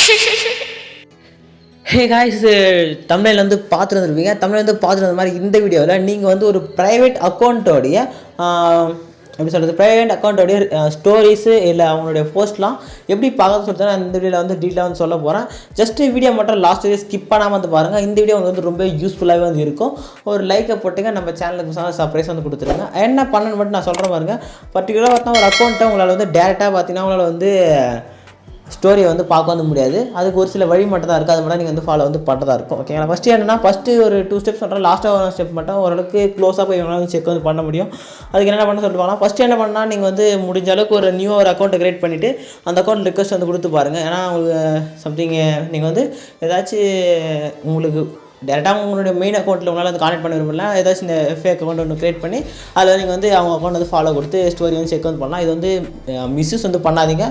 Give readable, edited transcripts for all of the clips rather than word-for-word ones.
Hey guys, தமிழில் வந்து பார்த்துருந்துருப்பீங்க. தமிழில் வந்து பார்த்துருந்த மாதிரி இந்த வீடியோவில் நீங்கள் வந்து ஒரு ப்ரைவேட் அக்கௌண்ட்டோடைய எப்படி சொல்கிறது, ப்ரைவேட் அக்கௌண்ட்டோடைய ஸ்டோரிஸு இல்லை அவங்களுடைய போஸ்ட்லாம் எப்படி பார்க்கணும்னு சொல்லிட்டு நான் இந்த வீடியோவில் வந்து டீட்டெயிலாக வந்து சொல்ல போகிறேன். ஜஸ்ட்டு வீடியோ மட்டும் லாஸ்ட் வீடியோ ஸ்கிப் பண்ணாமல் வந்து பாருங்கள். இந்த வீடியோ வந்து ரொம்ப யூஸ்ஃபுல்லாகவே வந்து இருக்கும். ஒரு லைக்கை போட்டுங்க, நம்ம சேனலுக்கு சர்ப்ரைஸ் வந்து கொடுத்துருங்க. என்ன பண்ணணும்னு மட்டும் நான் சொல்கிறேன் பாருங்கள். பர்டிகுலராக பார்த்தா ஒரு அக்கௌண்ட்டை உங்களால் வந்து டேரெக்டாக பார்த்தீங்கன்னா உங்களால் வந்து ஸ்டோரியை வந்து பார்க்க வந்து முடியாது. அதுக்கு ஒரு சில வழி மட்டும் தான் இருக்குது. அது மட்டும் நீங்கள் வந்து ஃபாலோ வந்து பண்ணுறதா இருக்கும். ஓகேங்களா? ஃபஸ்ட்டு என்னென்னா, ஃபஸ்ட்டு ஒரு 2 ஸ்டெப்ஸ் சொல்கிறேன். லாஸ்ட்டாக ஒரு ஸ்டெப் மட்டும் ஓரளவுக்கு க்ளோஸாக போய் இவங்களால செக் வந்து பண்ண முடியும். அதுக்கு என்ன பண்ண சொல்லுவாங்கன்னா, ஃபஸ்ட்டு என்ன பண்ணால் நீங்கள் வந்து முடிஞ்ச அளவுக்கு ஒரு நியூ ஒரு அக்கௌண்ட்டை க்ரியேட் பண்ணிவிட்டு அந்த அக்கௌண்ட் ரிக்வஸ்ட் வந்து கொடுத்து பாருங்கள். ஏன்னா உங்களுக்கு சம்திங் நீங்கள் வந்து ஏதாச்சும் உங்களுக்கு டேரெக்டாக உங்களுடைய மெயின் அக்கௌண்ட்டில் உங்களால் வந்து கான்டெக்ட் பண்ண விரும்பல, ஏதாச்சும் இந்த ஃபேக் அக்கௌண்ட் ஒன்று க்ரியேட் பண்ணி அதில் நீங்கள் வந்து அவங்க அக்கௌண்ட் வந்து ஃபாலோ கொடுத்து ஸ்டோரி வந்து செக் வந்து பண்ணலாம். இது வந்து மிஸ்யூஸ் வந்து பண்ணாதீங்க.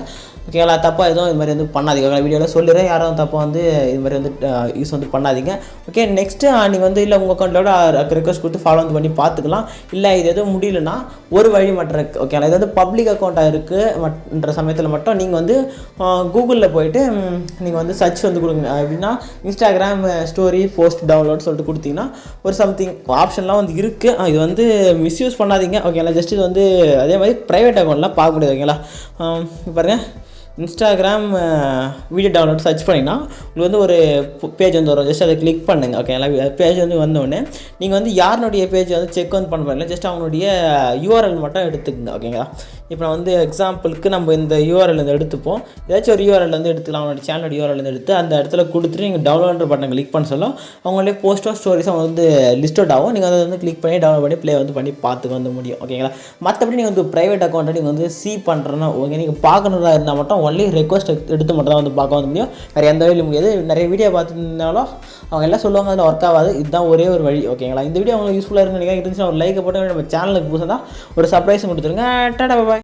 ஓகேங்களா? தப்பாக எதுவும் இது மாதிரி வந்து பண்ணாதீங்க. வீடியோவில் சொல்லிடுறேன், யாரும் தப்பாக வந்து இது மாதிரி வந்து யூஸ் வந்து பண்ணாதீங்க. ஓகே, நெக்ஸ்ட்டு நீங்கள் வந்து இல்லை உங்கள் அக்கௌண்ட்டோட ரிக்வஸ்ட் கொடுத்து ஃபாலோ வந்து பண்ணி பார்த்துக்கலாம். இல்லை இது எதுவும் முடியலன்னா ஒரு வழி மட்டும் இருக்குது. ஓகேங்களா? இது வந்து பப்ளிக் அக்கௌண்ட்டாக இருக்குன்ற சமயத்தில் மட்டும் நீங்கள் வந்து கூகுளில் போய்ட்டு நீங்கள் வந்து சர்ச் வந்து கொடுங்க. அப்படின்னா இன்ஸ்டாகிராம் ஸ்டோரி போஸ்ட் டவுன்லோட் சொல்லிட்டு கொடுத்தீங்கன்னா ஒரு சம்திங் ஆப்ஷன்லாம் வந்து இருக்குது. இது வந்து மிஸ்யூஸ் பண்ணாதீங்க. ஓகேங்களா? ஜஸ்ட் இது வந்து அதே மாதிரி ப்ரைவேட் அக்கௌண்ட்லாம் பார்க்க முடியாது. ஓகேங்களா? பாருங்கள், இன்ஸ்டாகிராம் வீடியோ டவுன்லோட் சர்ச் பண்ணிங்கன்னா உங்களுக்கு வந்து ஒரு பேஜ் வந்து வரும். ஜஸ்ட் அதை கிளிக் பண்ணுங்கள். ஓகேங்களா? பேஜ் வந்து வந்தோடனே நீங்கள் வந்து யாருடைய பேஜ் வந்து செக் வந்து பண்ண பாருங்கள். ஜஸ்ட் அவங்களுடைய யூஆர்எல் மட்டும் எடுத்துக்கங்க. ஓகேங்களா? இப்போ நான் வந்து எக்ஸாம்பிளுக்கு நம்ம இந்த யூஆர்எல் வந்து எடுத்துப்போம். ஏதாச்சும் ஒரு யூஆர்எல் வந்து எடுத்துக்கலாம். அவங்களோட சேனலோட யூஆர்எல் வந்து எடுத்து அந்த இடத்துல கொடுத்துட்டு நீங்கள் டவுன்லோட் பட்டன் கிளிக் பண்ண சொல்ல அவங்களுடைய போஸ்ட்டோ ஸ்டோரிஸ் அவங்க வந்து லிஸ்ட் அவுட் ஆகும். நீங்கள் அதை வந்து கிளிக் பண்ணி டவுன்லோட் பண்ணி ப்ளே வந்து பண்ணி பார்த்துக்க வந்து முடியும். ஓகேங்களா? மற்றபடி நீங்கள் வந்து ப்ரைவேட் அக்கௌண்ட்டை நீங்கள் வந்து பண்ணுறேன்னா ஓகே, நீங்கள் பார்க்கணுன்னா இருந்தால் மட்டும் ஒன்லி ரெக்வஸ்ட் எடுத்து மட்டும் தான் வந்து பார்க்க வந்து முடியும். வேறு எந்த வழியும் முடியாது. நிறைய வீடியோ பார்த்துருந்தாலும் அவங்க எல்லாம் சொல்லுவாங்க அதில் ஒர்க் ஆகாது. இதுதான் ஒரே ஒரு வழி. ஓகேங்களா? இந்த வீடியோ உங்களுக்கு யூஸ்ஃபுல்லாக இருக்குன்னு நினைக்கிறேன். இருந்துச்சுன்னா ஒரு லைக்கை போட்டு நம்ம சேனலுக்கு புதுசாக தான் ஒரு சர்ப்ரைஸும் கொடுத்துருங்க. டாடா பாய்.